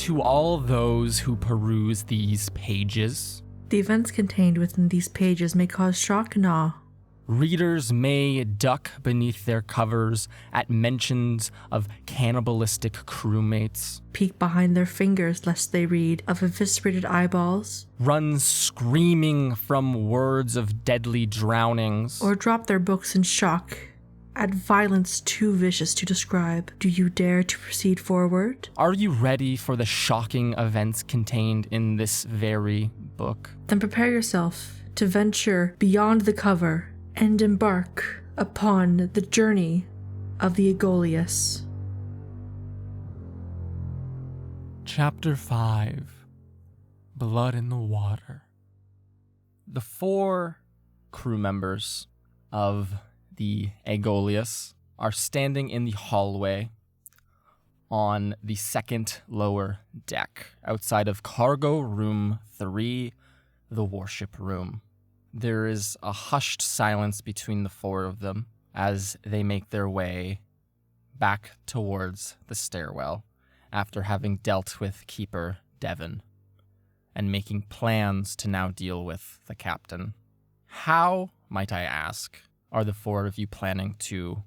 To all those who peruse these pages, the events contained within these pages may cause shock and awe. Readers may duck beneath their covers at mentions of cannibalistic crewmates, Peek behind their fingers lest they read of eviscerated eyeballs, run screaming from words of deadly drownings, or drop their books in shock at violence too vicious to describe. Do you dare to proceed forward? Are you ready for the shocking events contained in this very book? Then prepare yourself to venture beyond the cover and embark upon the journey of the Aegolius. Chapter 5, Blood in the Water. The 4 crew members of the Aegolius are standing in the hallway on the second lower deck, outside of Cargo Room 3, the Warship Room. There is a hushed silence between the 4 of them as they make their way back towards the stairwell after having dealt with Keeper Devon and making plans to now deal with the captain. How, might I ask, are the 4 of you planning to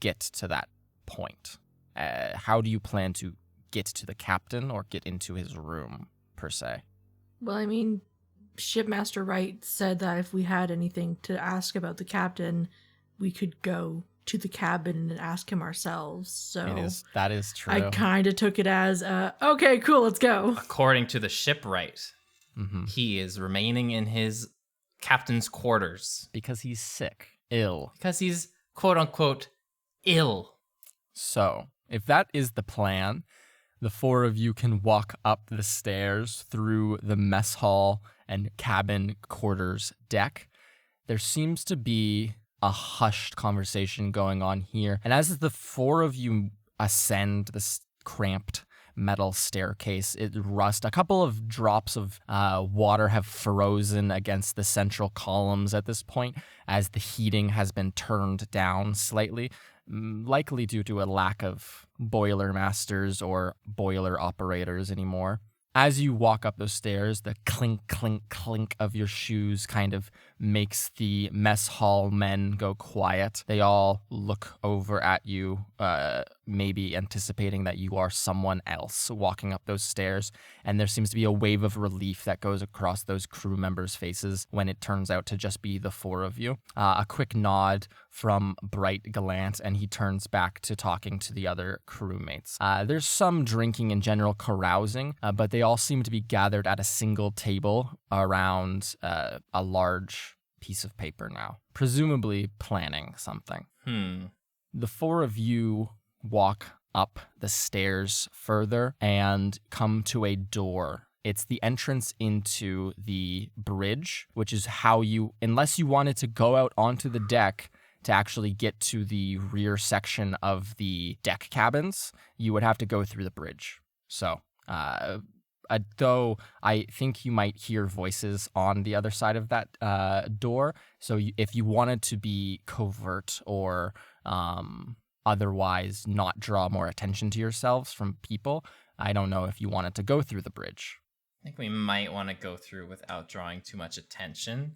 get to that point? How do you plan to get to the captain or get into his room, per se? Well, I mean, Shipmaster Wright said that if we had anything to ask about the captain, we could go to the cabin and ask him ourselves. So that is true. I kind of took it as, okay, cool, let's go. According to the shipwright, he is remaining in his captain's quarters. Because he's sick, ill. Because he's, quote-unquote, ill. So, if that is the plan, the 4 of you can walk up the stairs through the mess hall and cabin quarters deck. There seems to be a hushed conversation going on here. And as the 4 of you ascend this cramped metal staircase, it rusts. A couple of drops of water have frozen against the central columns at this point as the heating has been turned down slightly, likely due to a lack of boiler masters or boiler operators anymore. As you walk up those stairs, the clink, clink, clink of your shoes kind of makes the mess hall men go quiet. They all look over at you, maybe anticipating that you are someone else walking up those stairs. And there seems to be a wave of relief that goes across those crew members' faces when it turns out to just be the 4 of you. A quick nod from Bright Gallant, and he turns back to talking to the other crewmates. There's some drinking and general carousing, but they all seem to be gathered at a single table around a large piece of paper now, presumably planning something. The 4 of you walk up the stairs further and come to a door. It's the entrance into the bridge, which is how you, unless you wanted to go out onto the deck to actually get to the rear section of the deck cabins, you would have to go through the bridge. So, though I think you might hear voices on the other side of that door. So if you wanted to be covert or otherwise not draw more attention to yourselves from people, I don't know if you wanted to go through the bridge. I think we might want to go through without drawing too much attention.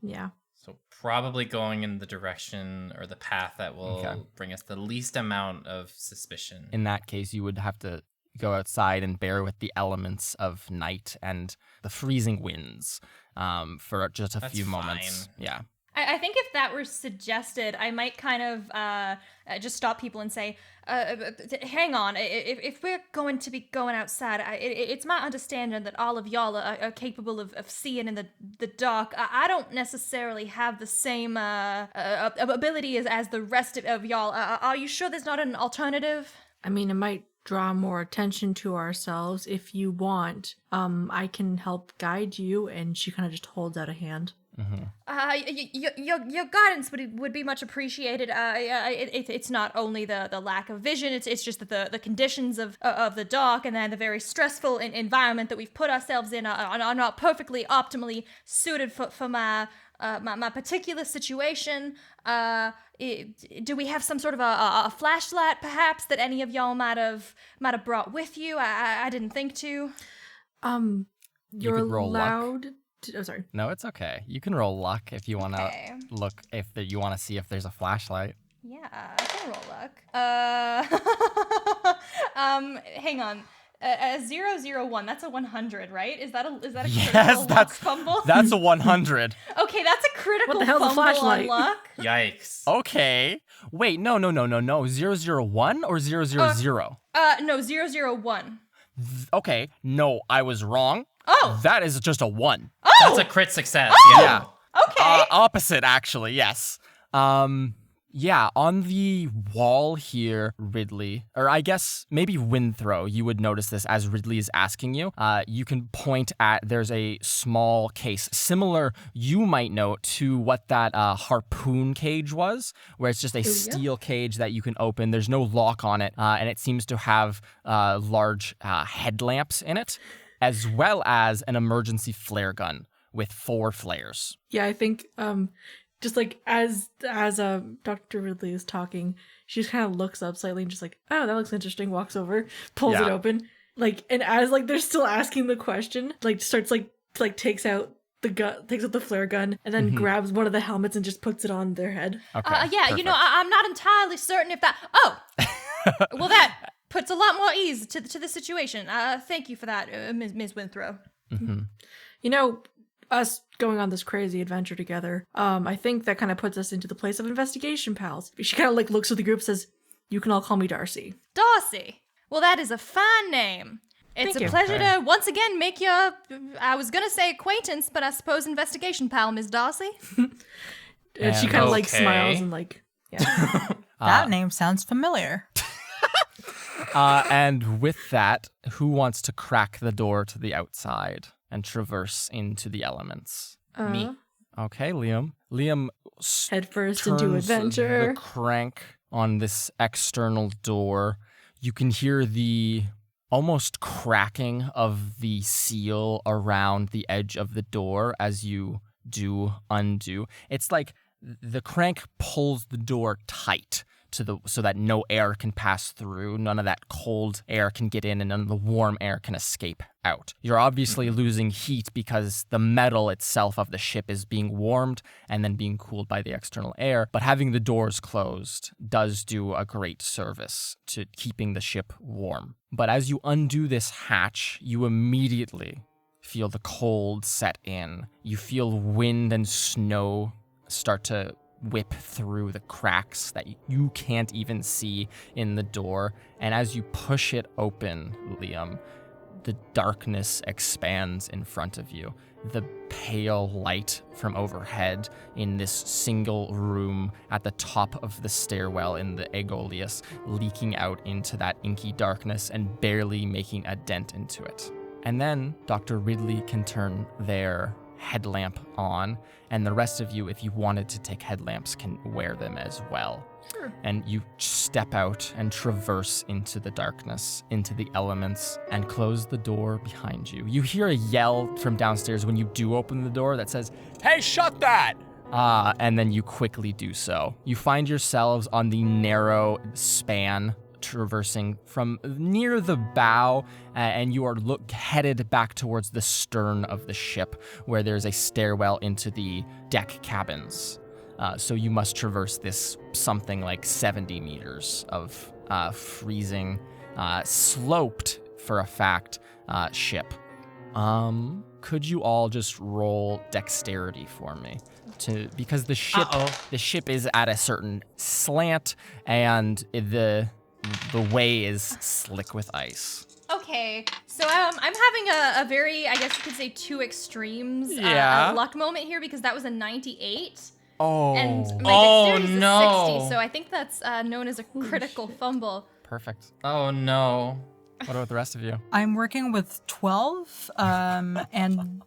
Yeah. So probably going in the direction or the path that will bring us the least amount of suspicion. In that case, you would have to go outside and bear with the elements of night and the freezing winds for just a few moments. Yeah. I think if that were suggested, I might kind of just stop people and say, hang on, if we're going to be going outside, it's my understanding that all of y'all are capable of seeing in the dark. I don't necessarily have the same ability as the rest of y'all. Are you sure there's not an alternative? I mean, it might draw more attention to ourselves if you want. I can help guide you, and she kind of just holds out a hand. Your guidance would be much appreciated. It's not only the lack of vision, it's just that the conditions of the dark and then the very stressful environment that we've put ourselves in are not perfectly optimally suited for my my particular situation. Do we have some sort of a flashlight, perhaps, that any of y'all might have brought with you? I didn't think to. You're could roll luck. allowed. Oh, sorry. No, it's okay. You can roll luck if you want to look, if you want to see if there's a flashlight. Yeah, I can roll luck. Hang on. 001. That's a 100, right? Is that a critical luck fumble? That's a 100. Okay, that's a critical What the hell's a fumble flashlight? on luck. Yikes. Okay. Wait, no. 001 or 000? No, 001. Okay, no, I was wrong. Oh. That is just a 1. Oh. That's a crit success. Oh. Yeah. Okay. Opposite, actually, yes. Yeah, on the wall here, Ridley, or I guess maybe Winthrow, you would notice this as Ridley is asking you. You can point at, there's a small case, similar, you might note, to what that harpoon cage was, where it's just a steel cage that you can open. There's no lock on it, and it seems to have large headlamps in it, as well as an emergency flare gun with 4 flares. Yeah, I think just like as Dr. Ridley is talking, she just kind of looks up slightly and just like, oh, that looks interesting, walks over, pulls it open. Like, and as like they're still asking the question, like starts like takes out the gun, takes out the flare gun, and then grabs one of the helmets and just puts it on their head. Okay. Yeah, perfect. I'm not entirely certain if that. Oh, well, that puts a lot more ease to the situation. Thank you for that, Ms. Winthrow. You know, us going on this crazy adventure together, I think that kind of puts us into the place of investigation pals. She kind of like looks at the group and says, you can all call me Darcy. Darcy. Well, that is a fine name. It's Thank a you. pleasure to once again make your, I was going to say acquaintance, but I suppose investigation pal, Ms. Darcy. And she kind of like Okay. smiles and like, yeah. That name sounds familiar. And with that, who wants to crack the door to the outside and traverse into the elements? Me. Okay, Liam. Liam Head first turns into adventure. the crank on this external door. You can hear the almost cracking of the seal around the edge of the door as you do undo. It's like the crank pulls the door tight so that no air can pass through, none of that cold air can get in, and none of the warm air can escape out. You're obviously losing heat because the metal itself of the ship is being warmed and then being cooled by the external air, but having the doors closed does do a great service to keeping the ship warm. But as you undo this hatch, you immediately feel the cold set in. You feel wind and snow start to whip through the cracks that you can't even see in the door. And as you push it open, Liam, the darkness expands in front of you. The pale light from overhead in this single room at the top of the stairwell in the Aegolius, leaking out into that inky darkness and barely making a dent into it. And then Dr. Ridley can turn their headlamp on, and the rest of you, if you wanted to take headlamps, can wear them as well. Sure. And you step out and traverse into the darkness, into the elements, and close the door behind you. You hear a yell from downstairs when you do open the door that says, "Hey, shut that!" And then you quickly do so. You find yourselves on the narrow span traversing from near the bow, and you are headed back towards the stern of the ship, where there's a stairwell into the deck cabins. So you must traverse this something like 70 meters of freezing, sloped for a fact, ship. Could you all just roll dexterity for me? Because the ship is at a certain slant, and the way is slick with ice. Okay, so I'm having a very, I guess you could say, two extremes luck moment here, because that was a 98. Oh. And my dexterity is no. a 60, so I think that's known as a critical fumble. Perfect. Oh no. What about the rest of you? I'm working with 12, and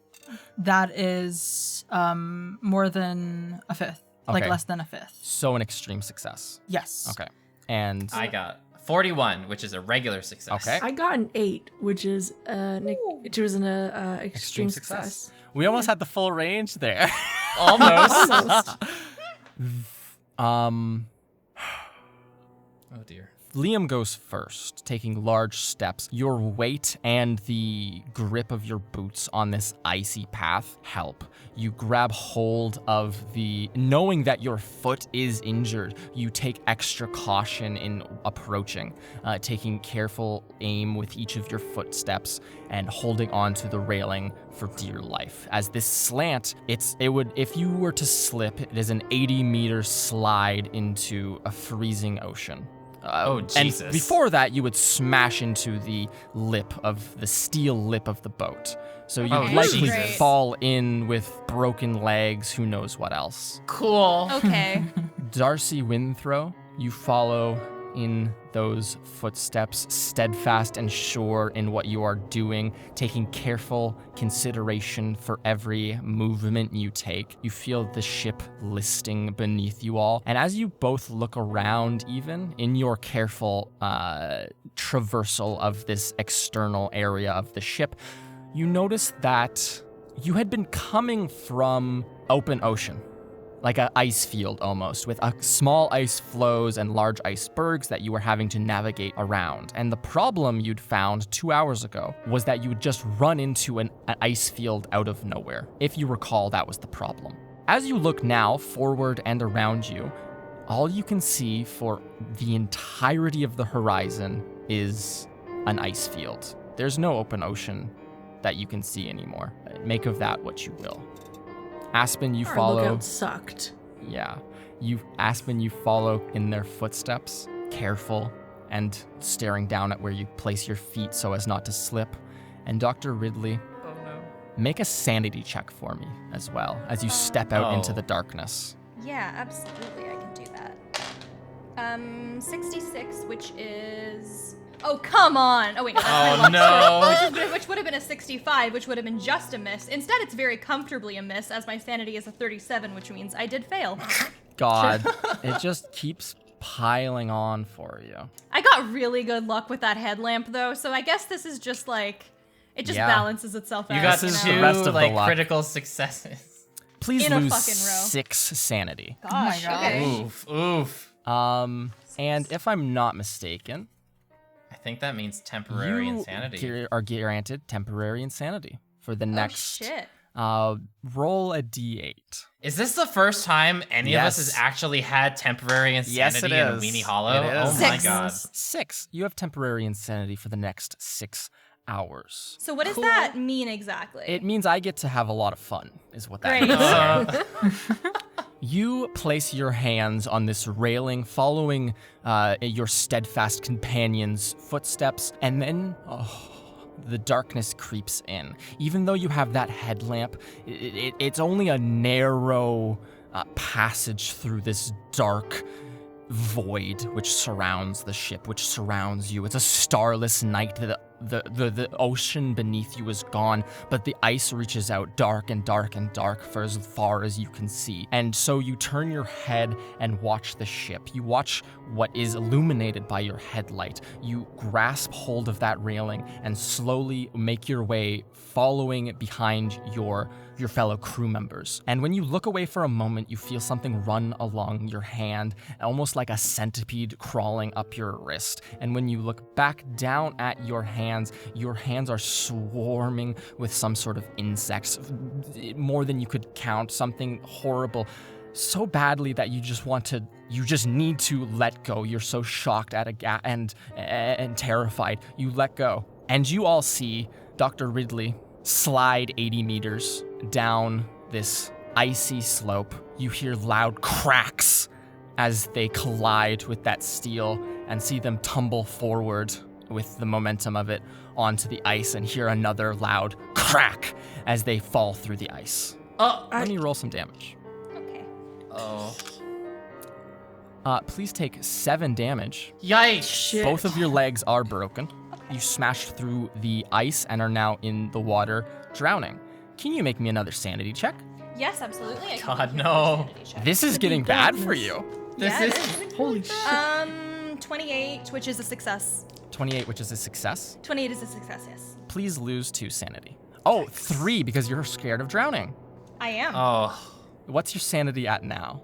that is more than a fifth, like Okay. less than a fifth. So an extreme success. Yes. Okay. And I got 41, which is a regular success. Okay. I got an 8, which is an extreme success. We almost had the full range there. Almost. Oh dear. Liam goes first, taking large steps. Your weight and the grip of your boots on this icy path help. You grab hold of knowing that your foot is injured, you take extra caution in approaching, taking careful aim with each of your footsteps and holding on to the railing for dear life. As this slant, if you were to slip, it is an 80-meter slide into a freezing ocean. Jesus. And before that, you would smash into the steel lip of the boat. So you'd likely Jesus. fall in with broken legs, who knows what else. Cool. Okay. Darcy Winthrow, you follow in those footsteps, steadfast and sure in what you are doing, taking careful consideration for every movement you take. You feel the ship listing beneath you all. And as you both look around, even in your careful traversal of this external area of the ship, you notice that you had been coming from open ocean. Like an ice field almost, with small ice floes and large icebergs that you were having to navigate around. And the problem you'd found 2 hours ago was that you would just run into an ice field out of nowhere. If you recall, that was the problem. As you look now forward and around you, all you can see for the entirety of the horizon is an ice field. There's no open ocean that you can see anymore. Make of that what you will. Aspen, you follow. Our lookout sucked. Yeah. Aspen, you follow in their footsteps, careful and staring down at where you place your feet so as not to slip. And Dr. Ridley, make a sanity check for me as well as you step out into the darkness. Yeah, absolutely. I can do that. 66, which is... Oh, come on! Oh, wait, no, that's my luck score, which would have been a 65, which would have been just a miss. Instead, it's very comfortably a miss, as my sanity is a 37, which means I did fail. God, it just keeps piling on for you. I got really good luck with that headlamp, though, so I guess this is just like... It just balances itself out. You got This is two the rest of the like luck. critical successes. Please In a lose fucking row. 6 sanity. Gosh, okay. Oof. And if I'm not mistaken, I think that means temporary you insanity. are granted temporary insanity for the next. Oh, shit. Roll a d8. Is this the first time any of us Yes. has actually had temporary insanity it in a is. Weenie Hollow? It is. Oh my 6. god. 6. You have temporary insanity for the next 6 hours. So what does that mean exactly? It means I get to have a lot of fun, is what that Great. means. You place your hands on this railing, following your steadfast companion's footsteps, and then the darkness creeps in. Even though you have that headlamp, it's only a narrow passage through this dark void which surrounds the ship, which surrounds you. It's a starless night. The ocean beneath you is gone, but the ice reaches out dark and dark and dark for as far as you can see. And so you turn your head and watch the ship. You watch what is illuminated by your headlight. You grasp hold of that railing and slowly make your way, following behind your fellow crew members. And when you look away for a moment, you feel something run along your hand, almost like a centipede crawling up your wrist. And when you look back down at your hands are swarming with some sort of insects, more than you could count, something horrible, so badly that you just need to let go. You're so shocked and terrified. You let go. And you all see Dr. Ridley slide 80 meters down this icy slope. You hear loud cracks as they collide with that steel and see them tumble forward with the momentum of it onto the ice, and hear another loud crack as they fall through the ice. Let me roll some damage. Okay. Oh. Please take 7 damage. Yikes. Shit. Both of your legs are broken. You smashed through the ice and are now in the water, drowning. Can you make me another sanity check? Yes, absolutely. I can God, make you a no. sanity check. This is getting bad for you. This Yeah, is... Holy shit. 28, which is a success. 28, which is a success. 28 is a success, yes. Please lose 2 sanity. Oh, 3 because you're scared of drowning. I am. Oh. What's your sanity at now?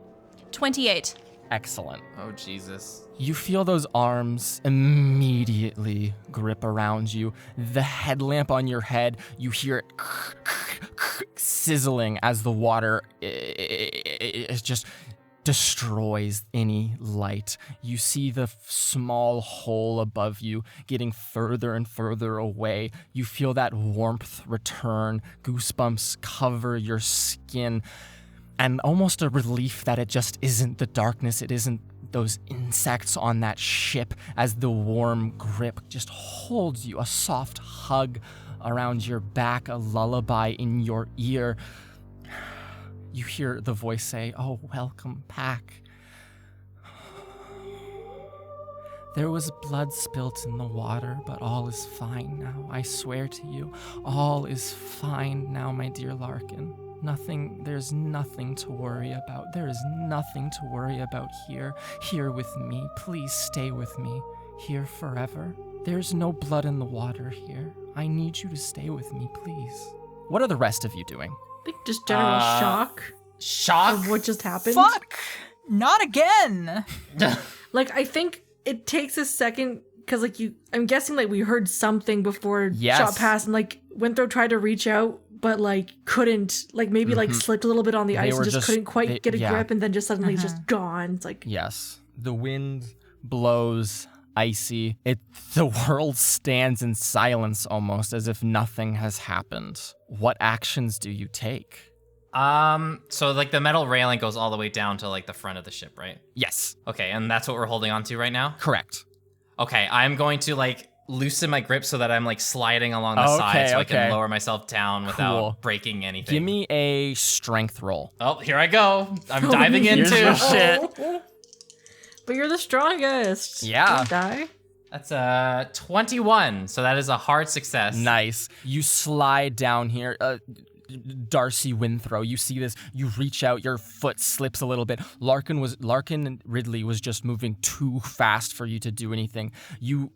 28. Excellent. Oh, Jesus. You feel those arms immediately grip around you. The headlamp on your head, you hear it sizzling as the water it just destroys any light. You see the small hole above you getting further and further away. You feel that warmth return. Goosebumps cover your skin. And almost a relief that it just isn't the darkness. It isn't those insects on that ship as the warm grip just holds you. A soft hug around your back, a lullaby in your ear. You hear the voice say, "Oh, welcome back." There was blood spilt in the water, but all is fine now. I swear to you, all is fine now, my dear Larkin. There's nothing to worry about. There is nothing to worry about here. Here with me. Please stay with me. Here forever. There's no blood in the water here. I need you to stay with me, please. What are the rest of you doing? I think just general shock Shock? of what just happened. Fuck! Not again! Like, I think it takes a second, because, like, I'm guessing, like, we heard something before Yes. shot past, and, like, Winthrop tried to reach out, but, like, couldn't, like, maybe, like, slipped a little bit on the They ice were and just couldn't quite get a yeah. grip, and then just suddenly it's just gone. It's like, Yes. The wind blows icy. The world stands in silence almost as if nothing has happened. What actions do you take? So like the metal railing goes all the way down to like the front of the ship, right? Yes. Okay, and that's what we're holding on to right now? Correct. Okay, I'm going to like loosen my grip so that I'm like sliding along the side so I can lower myself down without breaking anything. Give me a strength roll. Oh, here I go. I'm diving Here's into your shit. But you're the strongest. Yeah. Don't die. That's 21, so that is a hard success. Nice. You slide down here. Darcy Winthrow, you see this, you reach out, your foot slips a little bit. Larkin and Ridley was just moving too fast for you to do anything. You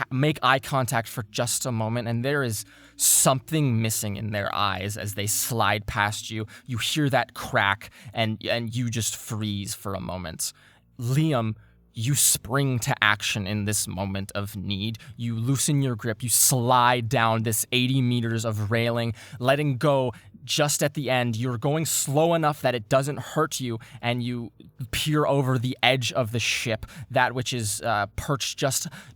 make eye contact for just a moment, and there is something missing in their eyes as they slide past you. You hear that crack, and you just freeze for a moment. Liam, you spring to action in this moment of need. You loosen your grip. You slide down this 80 meters of railing, letting go just at the end. You're going slow enough that it doesn't hurt you, and you peer over the edge of the ship, that which is perched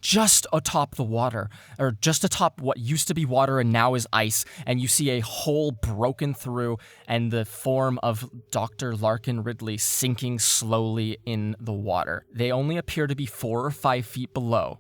just atop the water, or just atop what used to be water and now is ice, and you see a hole broken through and the form of Dr. Larkin Ridley sinking slowly in the water. They only appear to be 4 or 5 feet below.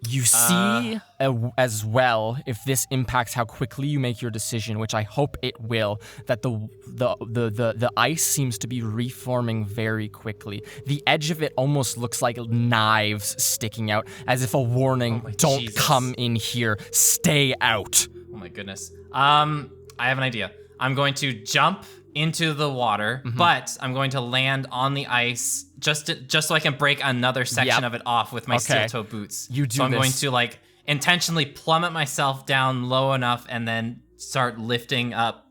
You see as well, if this impacts how quickly you make your decision, which I hope it will, that the ice seems to be reforming very quickly. The edge of it almost looks like knives sticking out, as if a warning, don't Jesus. come in here, stay out. Oh my goodness. I have an idea. I'm going to jump into the water, but I'm going to land on the ice just so I can break another section of it off with my steel toe boots. You do so I'm this. going to like intentionally plummet myself down low enough and then start lifting up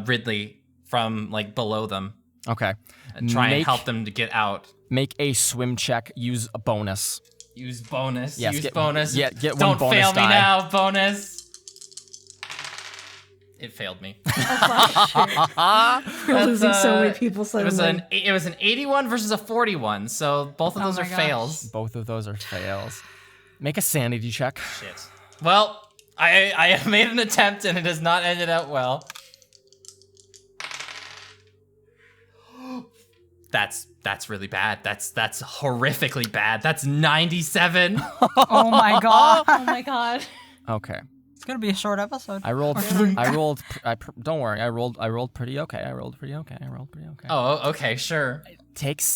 Ridley from like below them. Okay. And try and help them to get out. Make a swim check. Use a bonus. Use bonus. Yes, Use bonus. Yeah, get Don't one bonus fail me die. now, bonus. It failed me. We're losing so many people It suddenly. was an 81 versus a 41, so both of those my are gosh. fails. Both of those are fails. Make a sanity check. Shit. Well, I have made an attempt and it has not ended out well. That's really bad. That's horrifically bad. That's 97. Oh my god. Oh my god. Okay. It's gonna be a short episode. Don't worry. I rolled pretty okay. Oh, okay, sure.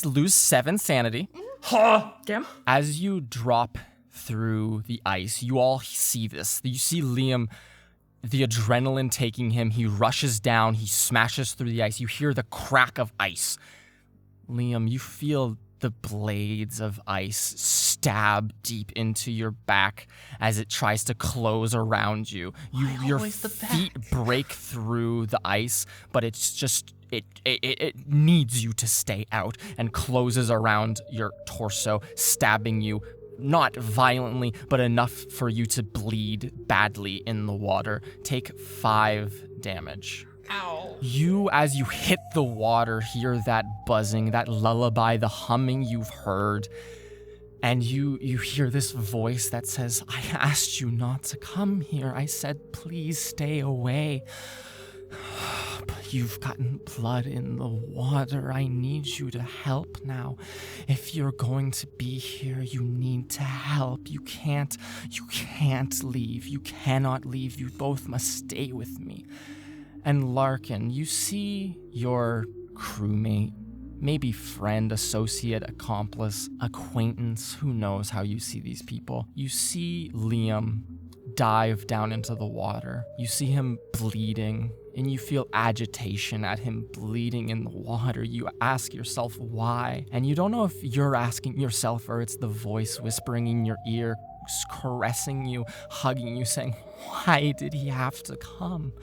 Lose 7 sanity. Damn. As you drop through the ice, you all see this. You see Liam, the adrenaline taking him. He rushes down. He smashes through the ice. You hear the crack of ice. Liam, you feel the blades of ice stab deep into your back as it tries to close around you. Your feet break through the ice, but it's just it needs you to stay out and closes around your torso, stabbing you. Not violently, but enough for you to bleed badly in the water. Take 5 damage. Ow. You, as you hit the water, hear that buzzing, that lullaby, the humming you've heard. And you hear this voice that says, I asked you not to come here. I said, please stay away. But you've gotten blood in the water. I need you to help now. If you're going to be here, you need to help. You can't leave. You cannot leave. You both must stay with me. And Larkin, you see your crewmate, maybe friend, associate, accomplice, acquaintance, who knows how you see these people. You see Liam dive down into the water. You see him bleeding, and you feel agitation at him bleeding in the water. You ask yourself why, and you don't know if you're asking yourself or it's the voice whispering in your ear, caressing you, hugging you, saying, why did he have to come?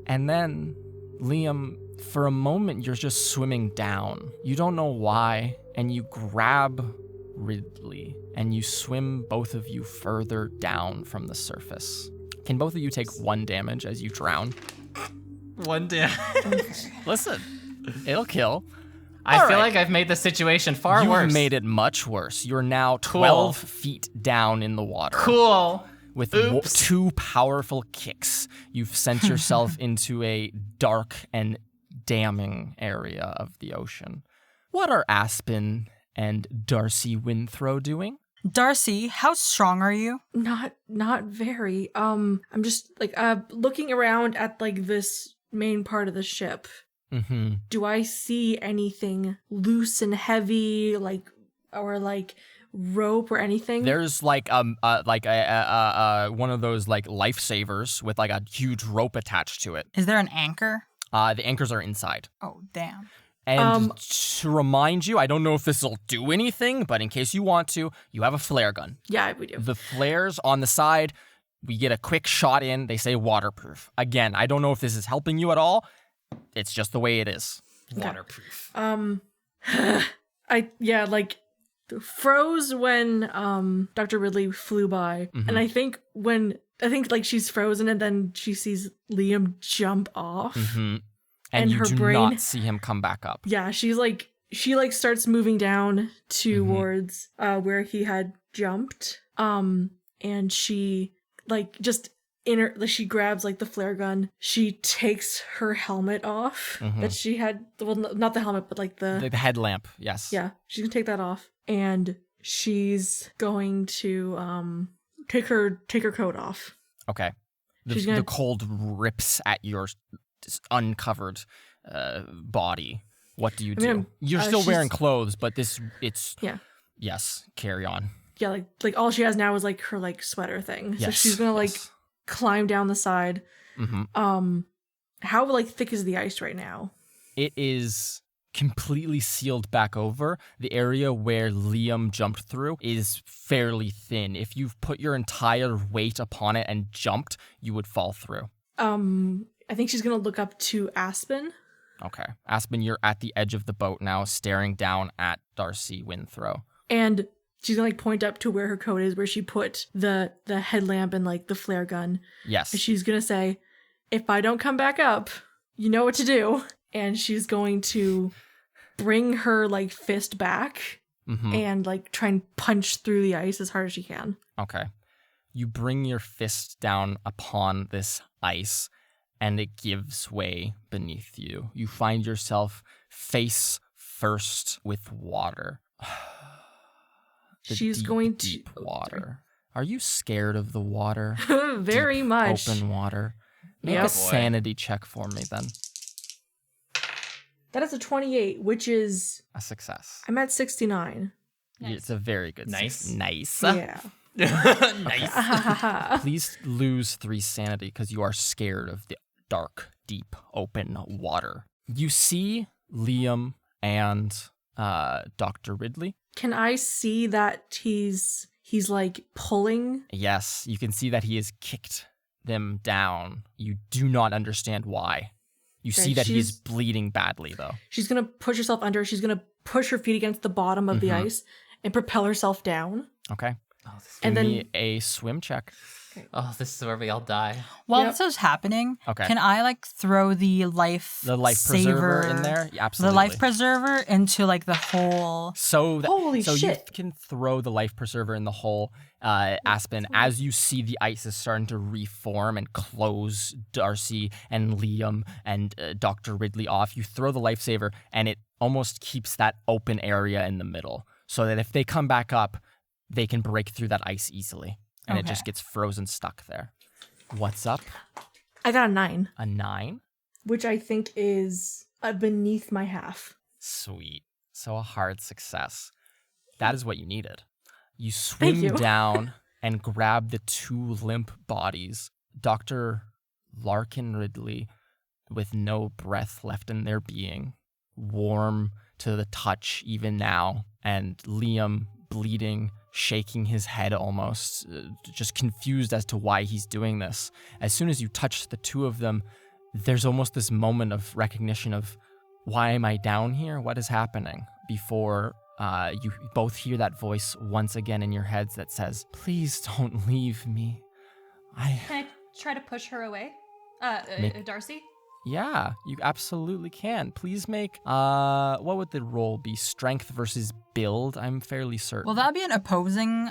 And then, Liam, for a moment, you're just swimming down. You don't know why, and you grab Ridley, and you swim, both of you, further down from the surface. Can both of you take 1 damage as you drown? 1 damage. Listen, it'll kill. I feel like I've made the situation far worse. You've made it much worse. You're now 12 feet down in the water. Cool. With 2 powerful kicks, you've sent yourself into a dark and damning area of the ocean. What are Aspen and Darcy Winthrow doing? Darcy, how strong are you? Not very. I'm just like looking around at like this main part of the ship. Mm-hmm. Do I see anything loose and heavy, or rope or anything? There's like one of those like lifesavers with like a huge rope attached to it. Is there an anchor? The anchors are inside. Oh, damn. And to remind you, I don't know if this will do anything, but in case you want to, you have a flare gun. Yeah, we do. The flares on the side, we get a quick shot in. They say waterproof. Again, I don't know if this is helping you at all. It's just the way it is. Waterproof. Froze when Dr. Ridley flew by, and I think she's frozen, and then she sees Liam jump off, and you her do brain not see him come back up. Yeah, she starts moving down towards where he had jumped, and she she grabs like the flare gun. She takes her helmet off that she had. Well, not the helmet, but like the headlamp. Yes. Yeah, she's gonna take that off, and she's going to take her coat off. Okay. The cold rips at your uncovered body. What do you do? You're still wearing clothes, but yeah. Yes. Carry on. Yeah, like all she has now is like her like sweater thing. Yes. So she's gonna climb down the side. How like thick is the ice right now? It is completely sealed back over. The area where Liam jumped through is fairly thin. If you've put your entire weight upon it and jumped, you would fall through. I think she's gonna look up to Aspen. Okay. Aspen, you're at the edge of the boat now, staring down at Darcy Winthrow. And she's gonna point up to where her coat is, where she put the headlamp and like the flare gun. Yes. And she's gonna say, if I don't come back up, you know what to do. And she's going to bring her like fist back and like try and punch through the ice as hard as she can. Okay. You bring your fist down upon this ice and it gives way beneath you. You find yourself face first with water. She's going to deep water. Are you scared of the water? Very deep, much. Open water. Make a sanity check for me then. That is a 28, which is a success. I'm at 69. Nice. It's a very good nice. Nice. Yeah. Nice. Please lose 3 sanity because you are scared of the dark, deep, open water. You see Liam and Dr. Ridley Can I see that he's like pulling? Yes, you can see that he has kicked them down. You do not understand why. You see that he is bleeding badly, though. She's going to push herself under. She's going to push her feet against the bottom of the ice and propel herself down. Okay. And Give then me a swim check. Oh, this is where we all die. While Yep. this is happening, Okay. can I like throw the life preserver in there? Yeah, absolutely. The life preserver into like the hole. Holy so shit. you can throw the life preserver in the hole, Aspen, as you see the ice is starting to reform and close Darcy and Liam and Dr. Ridley off. You throw the lifesaver, and it almost keeps that open area in the middle, so that if they come back up, they can break through that ice easily. And it just gets frozen stuck there. What's up? I got a 9. A 9? Which I think is beneath my half. Sweet. So a hard success. That is what you needed. You swim you. down and grab the 2 limp bodies. Dr. Larkin Ridley, with no breath left in their being, warm to the touch even now, and Liam bleeding, shaking his head almost, just confused as to why he's doing this. As soon as you touch the 2 of them, there's almost this moment of recognition of, why am I down here? What is happening? Before you both hear that voice once again in your heads that says, please don't leave me. Can I try to push her away? Darcy? Yeah, you absolutely can. Please make, what would the roll be? Strength versus build, I'm fairly certain. Will that be an opposing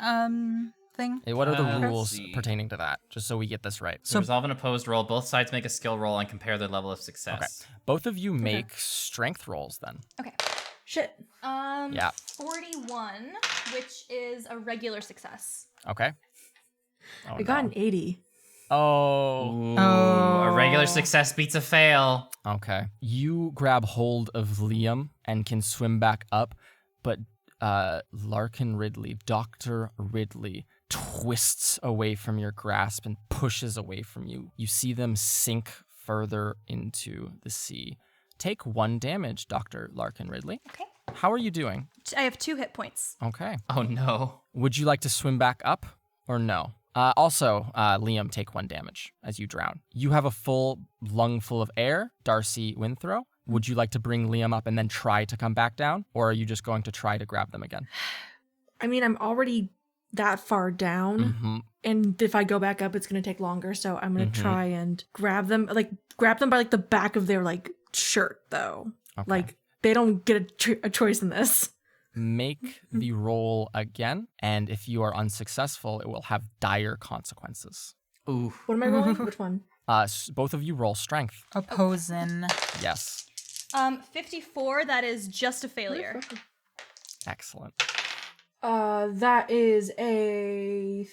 thing? What are the Let's rules see. pertaining to that? Just so we get this right. So resolve an opposed roll. Both sides make a skill roll and compare their level of success. Both of you make strength rolls then. Okay. Shit. Yeah. 41, which is a regular success. Okay. Oh, I got no. an 80. Oh. Ooh, a regular success beats a fail. Okay. You grab hold of Liam and can swim back up, but Larkin Ridley, Dr. Ridley, twists away from your grasp and pushes away from you. You see them sink further into the sea. Take 1 damage, Dr. Larkin Ridley. Okay. How are you doing? I have 2 hit points. Okay. Oh no. Would you like to swim back up or no? Also, Liam, take 1 damage as you drown. You have a full lung full of air, Darcy Winthrow. Would you like to bring Liam up and then try to come back down? Or are you just going to try to grab them again? I mean, I'm already that far down. Mm-hmm. And if I go back up, it's going to take longer. So I'm going to try and grab them by like the back of their like shirt, though. Okay. Like they don't get a choice in this. Make the roll again, and if you are unsuccessful, it will have dire consequences. Ooh. What am I rolling? Which one? Both of you roll strength. Opposing. Yes. 54, that is just a failure. Excellent. That is a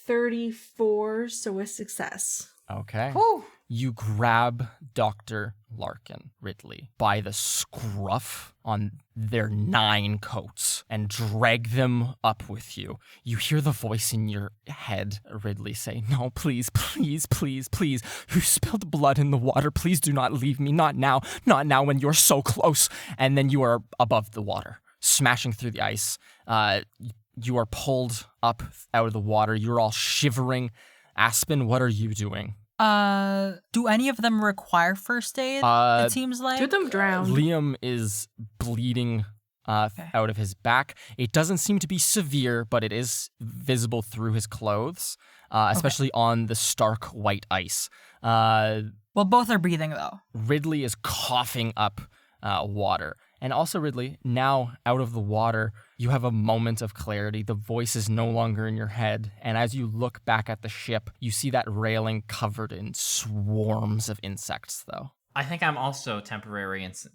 34, so a success. Okay. Whew. You grab Dr. Larkin Ridley by the scruff on their 9 coats and drag them up with you. You hear the voice in your head, Ridley, say, no, please, please, please, please. You spilled blood in the water. Please do not leave me. Not now. Not now when you're so close. And then you are above the water, smashing through the ice. You are pulled up out of the water. You're all shivering. Aspen, what are you doing? Do any of them require first aid? It seems like. Two of them drowned. Liam is bleeding out of his back. It doesn't seem to be severe, but it is visible through his clothes, especially on the stark white ice. Well, both are breathing though. Ridley is coughing up water. And also, Ridley, now out of the water, you have a moment of clarity. The voice is no longer in your head. And as you look back at the ship, you see that railing covered in swarms of insects, though. I think I'm also temporarily insane.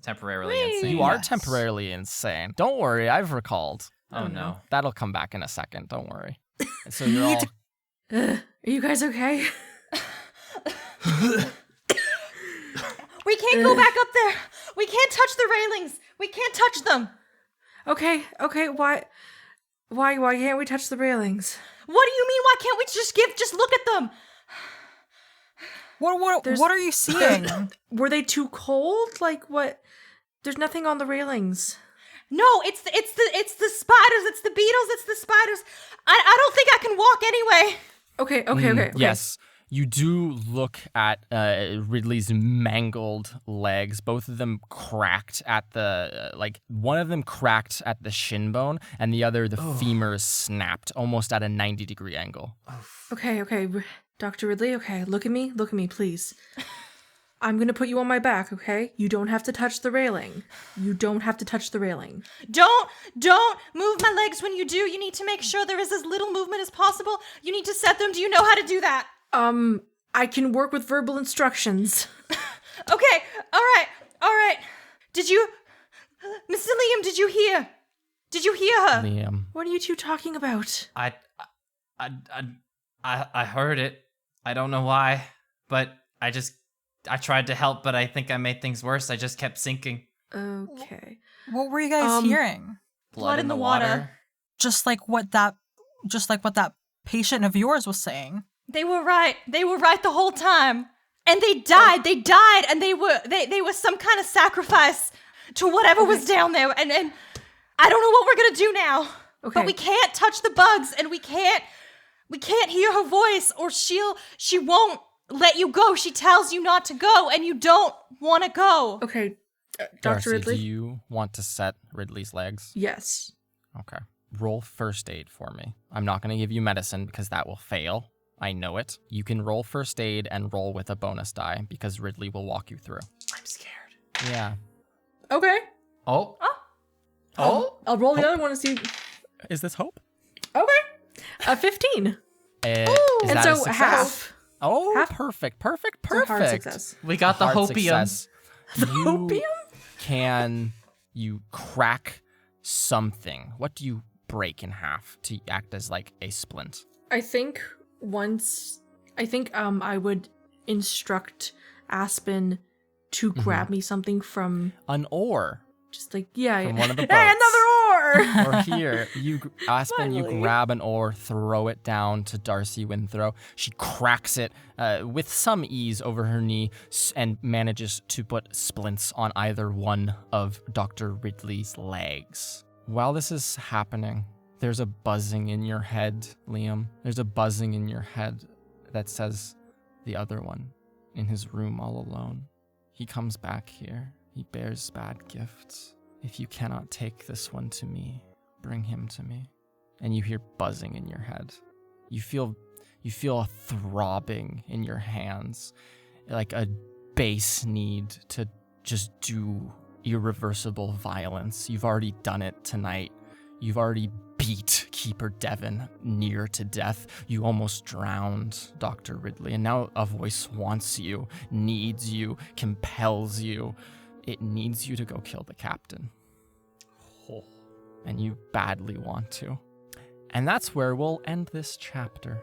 You are Yes. temporarily insane. Don't worry, I've recalled. Oh no. That'll come back in a second. Don't worry. And so you're all... Are you guys okay? We can't go back up there. We can't touch the railings. We can't touch them. Okay. Why can't we touch the railings? What do you mean? Why can't we just look at them? What are you seeing? Were they too cold? Like what? There's nothing on the railings. No, it's the spiders. It's the beetles. It's the spiders. I don't think I can walk anyway. Okay. Yes. You do look at Ridley's mangled legs, both of them cracked at the, one of them cracked at the shin bone, and the other, the femur is snapped almost at a 90-degree angle. Okay. Dr. Ridley, okay, look at me, please. I'm gonna put you on my back, okay? You don't have to touch the railing. Don't move my legs when you do. You need to make sure there is as little movement as possible. You need to set them. Do you know how to do that? I can work with verbal instructions. Okay, all right. Did you, Mr. Liam, did you hear? Did you hear her? Liam. What are you two talking about? I heard it. I don't know why, but I tried to help, but I think I made things worse. I just kept sinking. Okay. What were you guys hearing? Blood in the water. Just like what that patient of yours was saying. They were right the whole time. And they died, and they were some kind of sacrifice to whatever was down there. And I don't know what we're gonna do now. Okay. But we can't touch the bugs, and we can't hear her voice, or she won't let you go. She tells you not to go, and you don't want to go. Okay, Dr. Darcy, Ridley? do you want to set Ridley's legs? Yes. Okay. Roll first aid for me. I'm not going to give you medicine because that will fail. I know it. You can roll first aid and roll with a bonus die because Ridley will walk you through. I'm scared. Yeah. Okay. Oh. I'll roll the other one and see. Is this hope? Okay. 15. Is And that so a success? half. Oh, Half? perfect. It's a hard success. We got the Hard hopium. success. The You hopium? you crack something? What do you break in half to act as like a splint? I think I would instruct Aspen to grab me something from An oar. just like, yeah. From one of the Hey, boats. another oar! Or here, Aspen, you Finally. grab an oar, throw it down to Darcy Winthrow. She cracks it with some ease over her knee and manages to put splints on either one of Dr. Ridley's legs. While this is happening, there's a buzzing in your head, Liam. There's a buzzing in your head that says the other one in his room all alone. He comes back here. He bears bad gifts. If you cannot take this one to me, bring him to me. And you hear buzzing in your head. You feel a throbbing in your hands, like a base need to just do irreversible violence. You've already done it tonight. You've already beat Keeper Devon near to death. You almost drowned Dr. Ridley. And now a voice wants you, needs you, compels you. It needs you to go kill the captain. And you badly want to. And that's where we'll end this chapter.